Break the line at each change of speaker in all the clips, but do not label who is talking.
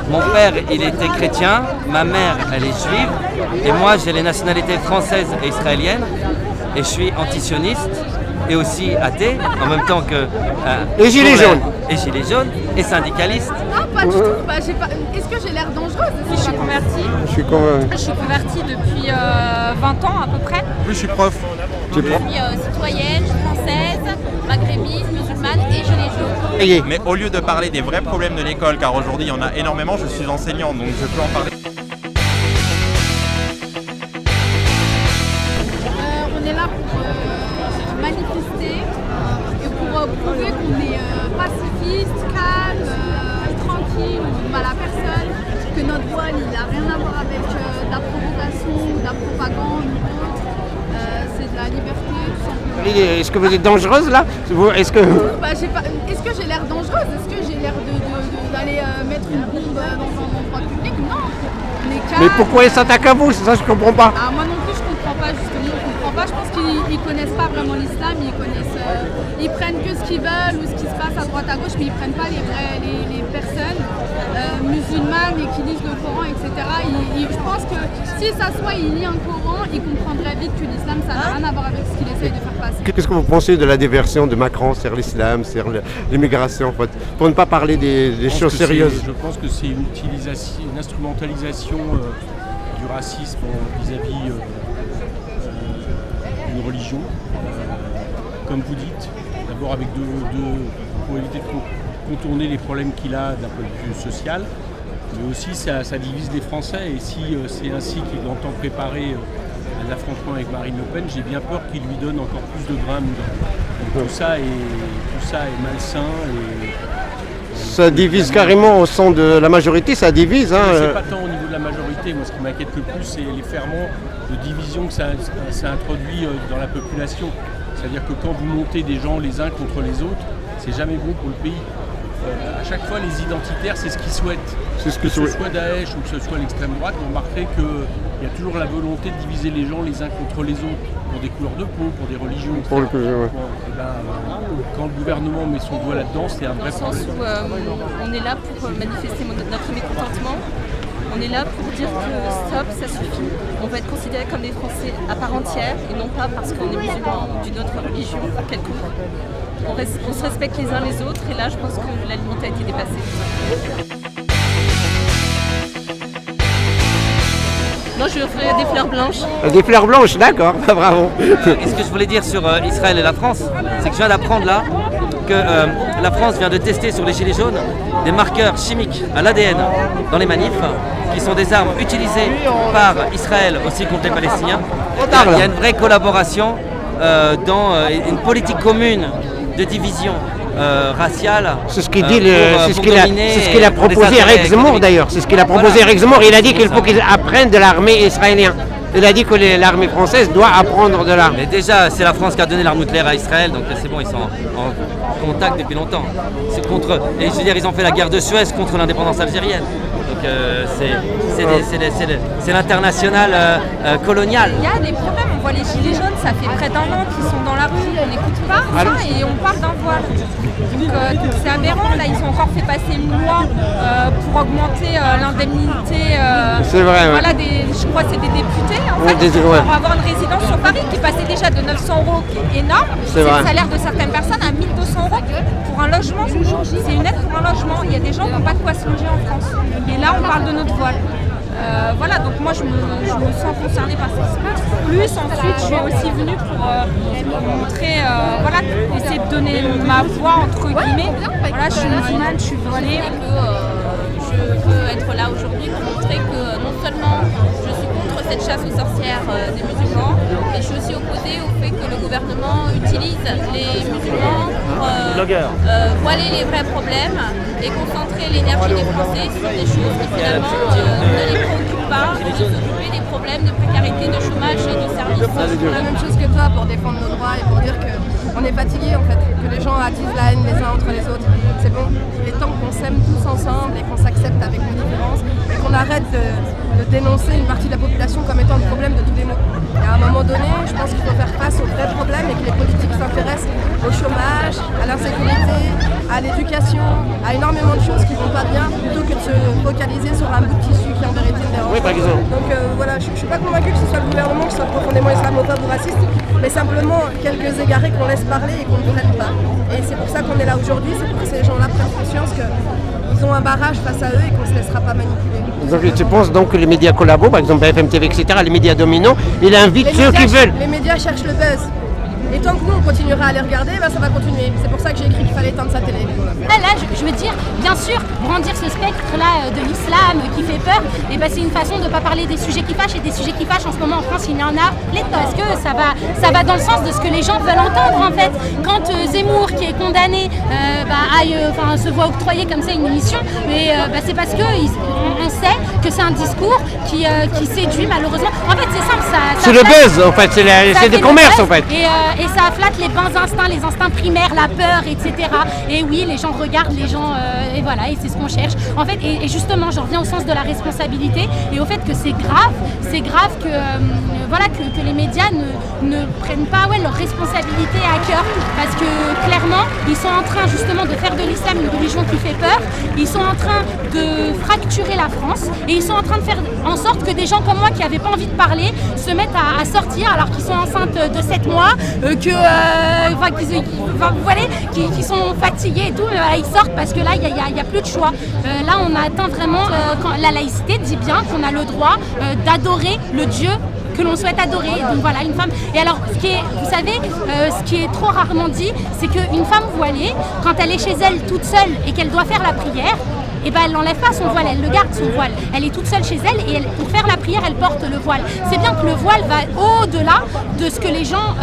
Mon père, il était chrétien, ma mère, elle est juive, et moi, j'ai les nationalités françaises et israéliennes, et je suis antisioniste et aussi athée, en même temps que...
et gilet jaune.
Et gilet jaune, et syndicaliste.
Ah, pas du tout. Bah, Est-ce que j'ai l'air dangereuse?
Je suis convertie. Je suis convertie depuis 20 ans à peu près.
Oui, je suis prof.
Je suis citoyenne, française, maghrébine, musulmane et gilet jaune.
Mais au lieu de parler des vrais problèmes de l'école, car aujourd'hui il y en a énormément, je suis enseignant, donc je peux en parler.
On est là pour manifester et pour prouver qu'on est pacifiste, calme, tranquille, on ne mal à personne, que notre voile il n'a rien à voir avec de la provocation ou de la propagande ou autre. C'est de la liberté, tout simplement.
Est-ce que vous êtes dangereuse là? Est-ce que...
Est-ce que j'ai l'air dangereuse? Est-ce que j'ai l'air d'aller mettre une bombe dans un endroit public? Non. On est calme.
Mais pourquoi ils s'attaquent à vous? C'est ça, je comprends pas.
Ah, moi non plus, je comprends pas, justement. Je comprends pas. Je pense qu'ils connaissent pas vraiment l'islam. Ils prennent que ce qu'ils veulent ou ce qui se passe à droite à gauche, mais ils prennent pas les personnes musulmanes et qui lisent le Coran, etc. Je pense que si s'assoit et il lit un Coran, il comprendrait vite que l'islam, ça n'a rien à voir avec ce qu'il essaye de faire passer.
Qu'est-ce que vous pensez de la déversion de Macron sur l'islam, sur l'immigration, en fait, pour ne pas parler des choses sérieuses?
Je pense que c'est une instrumentalisation du racisme vis-à-vis d'une religion. Comme vous dites, d'abord pour éviter de contourner les problèmes qu'il a d'un point de vue social, mais aussi ça divise les Français. Et si c'est ainsi qu'il entend préparer un affrontement avec Marine Le Pen, j'ai bien peur qu'il lui donne encore plus de grains à moudre. Donc tout ça est malsain.
Ça divise carrément au sein de la majorité, ça divise.
C'est pas tant au niveau de la majorité. Moi, ce qui m'inquiète le plus, c'est les ferments de division que ça introduit dans la population. C'est-à-dire que quand vous montez des gens les uns contre les autres, c'est jamais bon pour le pays. À chaque fois, les identitaires, c'est ce qu'ils souhaitent. Que ce soit Daesh ou que ce soit l'extrême droite, vous remarquerez qu'il y a toujours la volonté de diviser les gens les uns contre les autres, pour des couleurs de peau, pour des religions, etc. Quand le gouvernement met son doigt là-dedans, c'est un vrai problème.
On est là pour manifester notre mécontentement. On est là pour dire que stop, ça suffit. On va être considérés comme des Français à part entière et non pas parce qu'on est musulman ou d'une autre religion quelconque. On se respecte les uns les autres et là je pense que la limite a été dépassée. Non, je lui offrirai des fleurs blanches.
Des fleurs blanches, d'accord, bravo.
Et ce que je voulais dire sur Israël et la France, c'est que je viens d'apprendre là que la France vient de tester sur les gilets jaunes des marqueurs chimiques à l'ADN dans les manifs, qui sont des armes utilisées par Israël aussi contre les Palestiniens. Il y a une vraie collaboration dans une politique commune de division raciale.
C'est ce qu'il dit, c'est ce qu'il a proposé à Eric Zemmour d'ailleurs. C'est ce qu'il a proposé à Eric Zemmour. Il a dit qu'il faut qu'ils apprennent de l'armée israélienne. Il a dit que l'armée française doit apprendre de l'arme.
Mais déjà, c'est la France qui a donné l'arme nucléaire à Israël, donc c'est bon, ils sont en contact depuis longtemps. C'est contre, et je veux dire, ils ont fait la guerre de Suez contre l'indépendance algérienne. Donc c'est l'international colonial.
Il y a des problèmes, on voit les gilets jaunes, ça fait près d'un an qu'ils sont dans la rue, on n'écoute pas, et on parle d'un voile. Donc c'est aberrant, là ils ont encore fait passer une loi pour augmenter l'indemnité.
C'est vrai,
voilà, je crois que c'est des députés en fait, pour avoir une résidence sur Paris qui passait déjà de 900 €, qui est énorme. C'est le salaire de certaines personnes à 1 200 € pour un logement. C'est une aide pour un logement. Il y a des gens qui n'ont pas de quoi se loger en France. Et là on parle de notre voile. Voilà, donc moi je me sens concernée par ce qui se passe. Plus ensuite, je suis aussi venue pour montrer, voilà, essayer de donner ma voix entre guillemets. Voilà, je suis musulmane, je suis voilée.
Je veux être là aujourd'hui pour montrer que non seulement je suis contre cette chasse aux sorcières des musulmans, mais je suis aussi opposée au fait que le gouvernement utilise les musulmans pour voiler les vrais problèmes et concentrer l'énergie des Français sur des choses qui finalement ne les préoccupent pas, et de s'occuper des problèmes de précarité, de chômage et de services.
Je fais la même chose que toi pour défendre nos droits et pour dire qu'on est fatigués en fait, que les gens attisent la haine les uns entre les autres. C'est bon, il est temps qu'on s'aime tous ensemble et qu'on s'accepte avec nos différences et qu'on arrête
arrête de dénoncer une partie de la population comme étant le problème de tous les maux. Et à un moment donné, je pense qu'il faut faire face aux vrais problèmes et que les politiques s'intéressent au chômage, à l'insécurité, à l'éducation, à énormément de choses qui vont pas bien, plutôt que de se focaliser sur un bout de tissu qui en vérité ne dérange pas. Donc voilà, je ne suis pas convaincue que ce soit le gouvernement qui soit profondément islamophobe ou raciste, mais simplement quelques égarés qu'on laisse parler et qu'on ne prenne pas. Et c'est pour ça qu'on est là aujourd'hui, c'est pour que ces gens-là prennent conscience qu'ils ont un barrage face à eux et qu'on ne se laissera pas manipuler.
Donc tu penses donc que les médias collabos, par exemple BFM TV, etc., les médias dominants, ils invitent ceux qui veulent.
Les médias cherchent le buzz. Et tant que nous on continuera à les regarder, ça va continuer. C'est pour ça que j'ai écrit qu'il fallait éteindre sa télé.
Là, je veux dire, bien sûr, brandir ce spectre-là de l'islam qui fait peur, et c'est une façon de ne pas parler des sujets qui fâchent, et des sujets qui fâchent en ce moment en France, il y en a pléthore. Est-ce que ça va dans le sens de ce que les gens veulent entendre en fait? Quand Zemmour, qui est condamné, se voit octroyer comme ça une émission, mais c'est parce qu'on sait que c'est un discours qui séduit malheureusement. En fait, c'est simple, ça
c'est le buzz, en fait, c'est des commerces en fait.
Et ça flatte les bons instincts, les instincts primaires, la peur, etc. Et oui, les gens regardent, les gens, et voilà, et c'est ce qu'on cherche. En fait, et justement, j'en reviens au sens de la responsabilité et au fait que c'est grave que les médias ne prennent pas leur responsabilité à cœur, parce que clairement, ils sont en train justement de faire de l'islam une religion qui fait peur, ils sont en train de fracturer la France, et ils sont en train de faire en sorte que des gens comme moi qui n'avaient pas envie de parler se mettent à sortir alors qu'ils sont enceintes de 7 mois, qui sont fatigués et tout, ils sortent parce que là, il n'y a plus de choix. Là, on a atteint vraiment, la laïcité dit bien qu'on a le droit d'adorer le Dieu que l'on souhaite adorer. Donc voilà, une femme. Et alors, ce qui est trop rarement dit, c'est qu'une femme voilée, quand elle est chez elle toute seule et qu'elle doit faire la prière, elle n'enlève pas son voile, elle le garde son voile. Elle est toute seule chez elle et pour faire la prière, elle porte le voile. C'est bien que le voile va au-delà de ce que les gens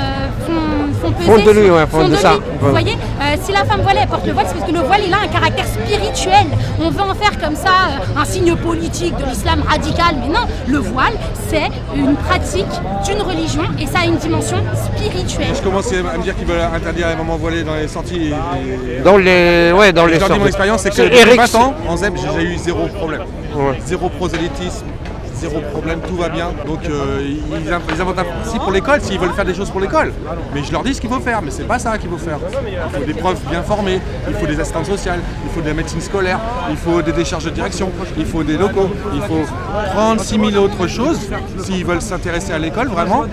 font peser.
Font de lui, font de ça.
Vous voyez, si la femme voilée, elle porte le voile, c'est parce que le voile, il a un caractère spirituel. On veut en faire comme ça un signe politique de l'islam radical, mais non, le voile, c'est une pratique d'une religion et ça a une dimension spirituelle.
Je commence à me dire qu'ils veulent interdire les mamans voilées dans les sorties.
Dans les sorties.
Mon expérience, c'est que depuis 20 ans, en ZEP, j'ai eu zéro problème. Ouais. Zéro prosélytisme, zéro problème, tout va bien. Donc ils inventent un principe pour l'école s'ils veulent faire des choses pour l'école. Mais je leur dis ce qu'il faut faire, mais c'est pas ça qu'il faut faire. Il faut des profs bien formés, il faut des assistantes sociales, il faut de la médecine scolaire, il faut des décharges de direction, il faut des locaux, il faut prendre 6000 autres choses s'ils veulent s'intéresser à l'école vraiment.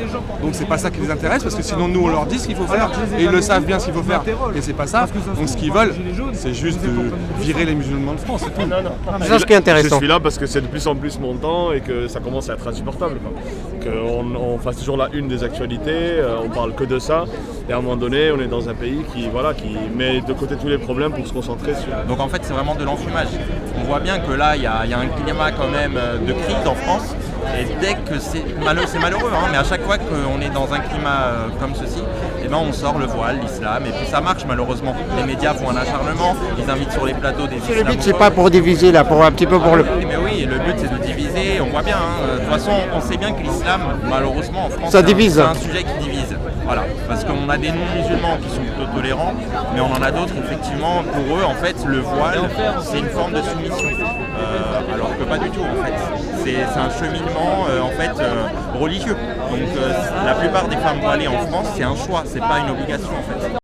Donc c'est pas ça qui les intéresse, parce que sinon nous on leur dit ce qu'il faut faire et ils le savent bien ce qu'il faut faire. Et c'est pas ça. Donc ce qu'ils veulent, c'est juste de virer les musulmans de France. C'est tout.
C'est ça ce qui est intéressant.
Je suis là parce que c'est de plus en plus montant et que ça commence à être insupportable. Qu'on fasse toujours la une des actualités, on parle que de ça, et à un moment donné, on est dans un pays qui met de côté tous les problèmes pour se concentrer sur...
Donc en fait, c'est vraiment de l'enfumage. On voit bien que là, il y a un climat quand même de crise en France. Et dès que c'est malheureux, mais à chaque fois qu'on est dans un climat comme ceci, on sort le voile, l'islam, et puis ça marche malheureusement. Les médias font un acharnement, ils invitent sur les plateaux des islamophobes.
Le but, c'est pas pour diviser, là, pour un petit peu pour le...
Mais oui, le but c'est de diviser, on voit bien. De toute façon, on sait bien que l'islam, malheureusement en France,
ça divise.
C'est un sujet qui divise. Voilà, parce qu'on a des non-musulmans qui sont plutôt tolérants, mais on en a d'autres, effectivement, pour eux, en fait, le voile, c'est une forme de soumission. Alors que pas du tout, en fait. C'est un cheminement, religieux. Donc, la plupart des femmes voilées en France, c'est un choix, c'est pas une obligation, en fait.